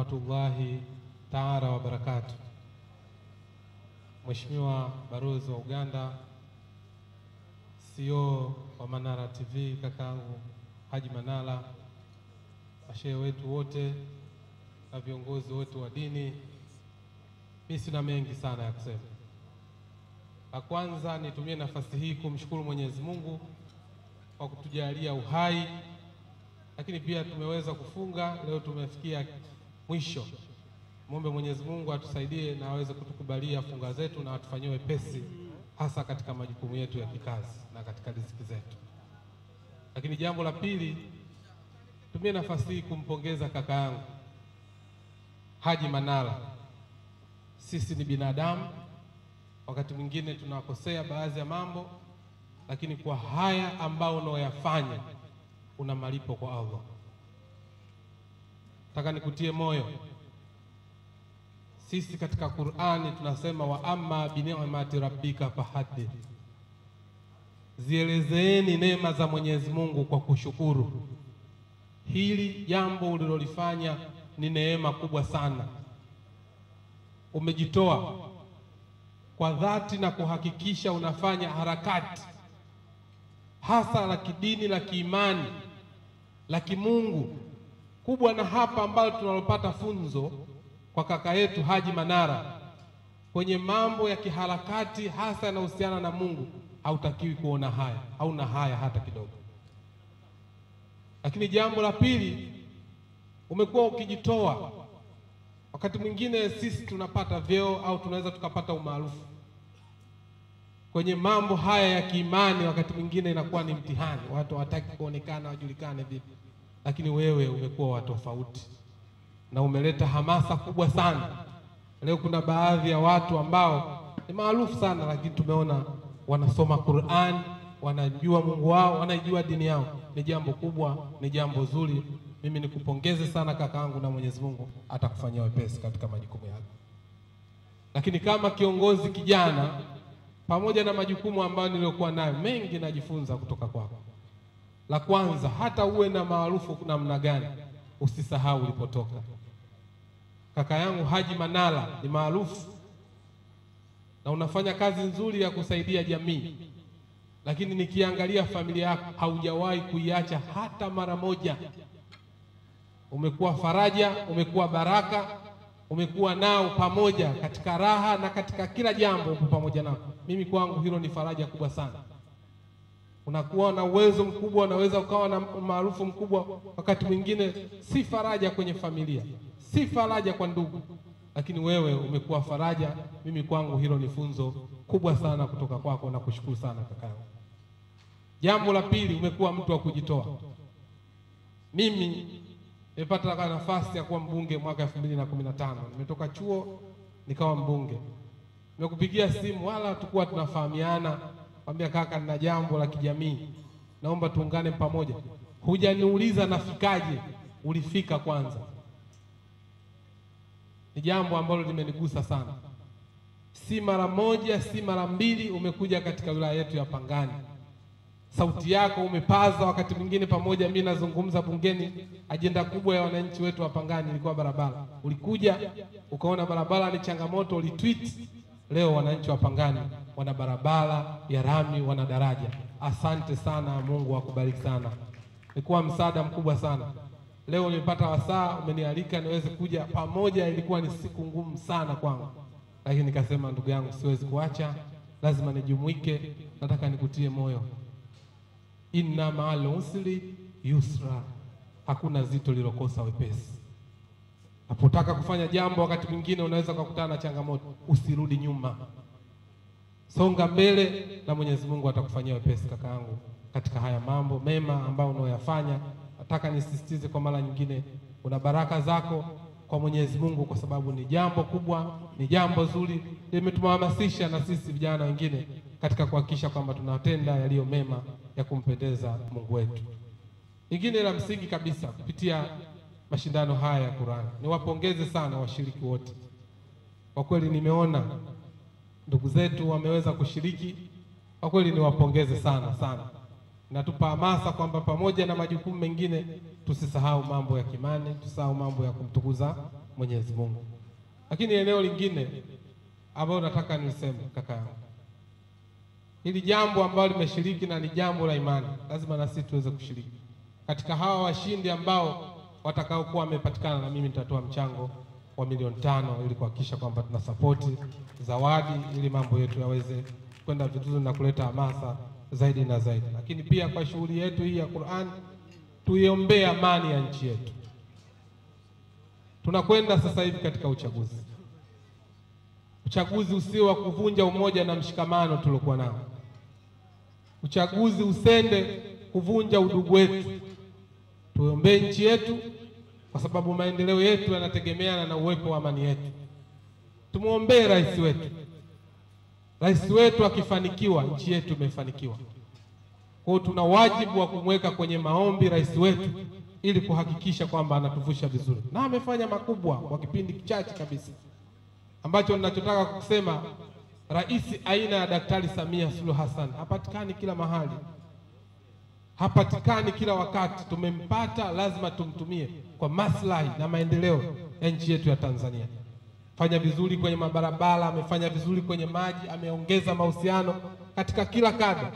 rahmatullahi ta'ala wa barakatuh. Mheshimiwa Balozi wa Uganda, CEO wa Manara TV, kakaangu Haji Manara, mashehe wetu wote na viongozi wote wa dini, mimi sina mengi sana ya kusema. La kwanza nitumie nafasi hii kumshukuru Mwenyezi Mungu kwa kutujalia uhai, lakini pia tumeweza kufunga leo, tumefikia mwisho. Muombe Mwenyezi Mungu atusaidie na aweze kutukubalia funga zetu na atufanyie wepesi, hasa katika majukumu yetu ya kikazi na katika riziki zetu. Lakini jambo la pili, tumie nafasi hii kumpongeza kaka yangu Haji Manara. Sisi ni binadamu, wakati mwingine tunakosea baadhi ya mambo, lakini kwa haya ambao unaoyafanya una malipo kwa Allah. Nataka nikutie moyo. Sisi katika Qur'ani tunasema wa amma bi ni'mati rabbika fahaddith. Zielezeeni neema za Mwenyezi Mungu kwa kushukuru. Hili jambo ulilolifanya ni neema kubwa sana. Umejitoa kwa dhati na kuhakikisha unafanya harakati hasa la kidini, la kiimani, la kimungu kubwa, na hapa ambalo tunalopata funzo kwa kaka yetu Haji Manara kwenye mambo ya kiharakati hasa yanayohusiana na Mungu, hautakiwi kuona haya, hauna haya hata kidogo. Lakini jambo la pili, umekuwa ukijitoa. Wakati mwingine sisi tunapata vyeo au tunaweza tukapata umaarufu kwenye mambo haya ya kiimani, wakati mwingine inakuwa ni mtihani, watu hawataki kuonekana, wajulikane vipi. Lakini wewe umekuwa wa tofauti na umeleta hamasa kubwa sana. Leo kuna baadhi ya watu ambao ni maarufu sana, lakini tumeona wanasoma Qur'an, wanajua Mungu wao, wanajua dini yao. Ni jambo kubwa, ni jambo zuri. Mimi nikupongeze sana kakaangu, na Mwenyezi Mungu atakufanyia wepesi katika majukumu yako. Lakini kama kiongozi kijana, pamoja na majukumu ambayo niliokuwa nayo, mengi najifunza kutoka kwako. La kwanza, hata uwe na maarufu namna gani, usisahau ulipotoka. Kaka yangu Haji Manara ni maarufu na unafanya kazi nzuri ya kusaidia jamii, lakini nikiangalia familia yako haujawahi kuiacha hata mara moja. Umekuwa faraja, umekuwa baraka, umekuwa nao pamoja katika raha na katika kila jambo upo pamoja nao. Mimi kwangu hilo ni faraja kubwa sana. Unakuwa na uwezo mkubwa, unaweza ukawa na maarufu mkubwa, wakati mwingine si faraja kwenye familia, si faraja kwa ndugu, lakini wewe umekuwa faraja. Mimi kwangu hilo ni funzo kubwa sana kutoka kwako, na kushukuru sana kaka. Jambo la pili, umekuwa mtu wa kujitoa. Mimi nimepata nafasi ya kuwa mbunge mwaka 2015. Nimetoka chuo nikawa mbunge. Nimekupigia simu, wala tukua tunafahamiana, mwambia kaka, nina jambo la kijamii, naomba tuungane pamoja. Hujaniuliza nafikaje, ulifika kwanza. Ni jambo ambalo limenigusa sana. Si mara moja, si mara mbili umekuja katika wilaya yetu ya Pangani. Sauti yako umepaza wakati mwingine pamoja. Mimi nazungumza bungeni, ajenda kubwa ya wananchi wetu wa Pangani ilikuwa barabara. Ulikuja ukaona barabara ni changamoto, ulitweet. Leo wananchi wa Pangani wana barabara ya rami, wana daraja. Asante sana, Mungu akubariki sana. Ilikuwa msaada mkubwa sana. Leo nimepata wasaa, umenialika niweze kuja pamoja. Ilikuwa ni siku ngumu sana kwangu, lakini nikasema ndugu yangu, siwezi kuacha, lazima nijumuike. Nataka nikutie moyo, inna ma'al usri yusra, hakuna zito lilokosa wepesi. Unapotaka kufanya jambo, wakati mwingine unaweza kukutana na changamoto, usirudi nyuma, songa mbele na Mwenyezi Mungu atakufanyia wepesi kaka yangu katika haya mambo mema ambayo unayoyafanya. Nataka nisisitize kwa mara nyingine, una baraka zako kwa Mwenyezi Mungu, kwa sababu ni jambo kubwa, ni jambo zuri, limetuhamasisha na sisi vijana wengine katika kuhakikisha kwamba tunatenda yaliyo mema ya kumpendeza Mungu wetu. Lingine la msingi kabisa, kupitia mashindano haya ya Qur'an, niwapongeze sana washiriki wote. Kwa kweli nimeona ndugu zetu wameweza kushiriki, kwa kweli niwapongeze sana sana. Natupa hamasa kwamba pamoja na majukumu mengine tusisahau mambo ya kimani, tusisahau mambo ya kumtukuza Mwenyezi Mungu. Lakini eneo lingine ambalo nataka niseme, kaka yangu, hili jambo ambalo limeshiriki na ni jambo la imani, lazima na sisi tuweze kushiriki katika hawa washindi ambao watakaokuwa wamepatikana, na mimi nitatoa mchango wa milioni 5 ili kuhakikisha kwamba tuna support zawadi ili mambo yetu yaweze kwenda vizuri na kuleta hamasa zaidi na zaidi. Lakini pia kwa shughuli yetu hii ya Qur'an, tuiombee amani ya nchi yetu. Tunakwenda sasa hivi katika uchaguzi. Uchaguzi usio wa kuvunja umoja na mshikamano tuliokuwa nao. Uchaguzi usende kuvunja udugu wetu. Tuombee nchi yetu, kwa sababu maendeleo yetu yanategemeana na uwepo wa amani yetu. Tumuombee rais wetu. Rais wetu akifanikiwa, nchi yetu imefanikiwa. Kwa hiyo tuna wajibu wa kumweka kwenye maombi rais wetu ili kuhakikisha kwamba anatuvusha vizuri. Na amefanya makubwa kwa kipindi kichache kabisa. Ambacho ninachotaka kusema, rais aina ya Daktari Samia Suluhu Hassan hapatikani kila mahali, hapatikani kila wakati. Tumempata, lazima tumtumie kwa maslahi na maendeleo ya nchi yetu ya Tanzania. Fanya vizuri kwenye mabarabara, amefanya vizuri kwenye maji, ameongeza mahusiano katika kila kada.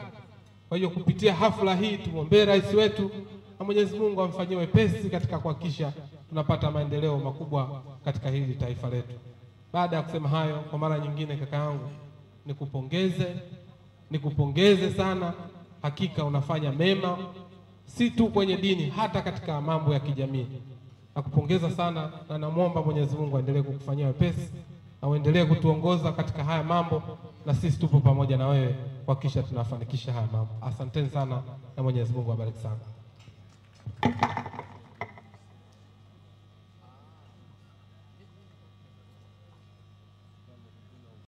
Kwa hiyo kupitia hafla hii tumwombee rais wetu na Mwenyezi Mungu amfanyie wepesi katika kuhakikisha tunapata maendeleo makubwa katika hili taifa letu. Baada ya kusema hayo, kwa mara nyingine kaka yangu, nikupongeze sana. Hakika unafanya mema, si tu kwenye dini, hata katika mambo ya kijamii. Nakupongeza sana na namwomba Mwenyezi Mungu aendelee kukufanyia wepesi na uendelee kutuongoza katika haya mambo, na sisi tupo pamoja na wewe kuhakikisha tunafanikisha haya mambo. Asanteni sana na Mwenyezi Mungu awabariki sana.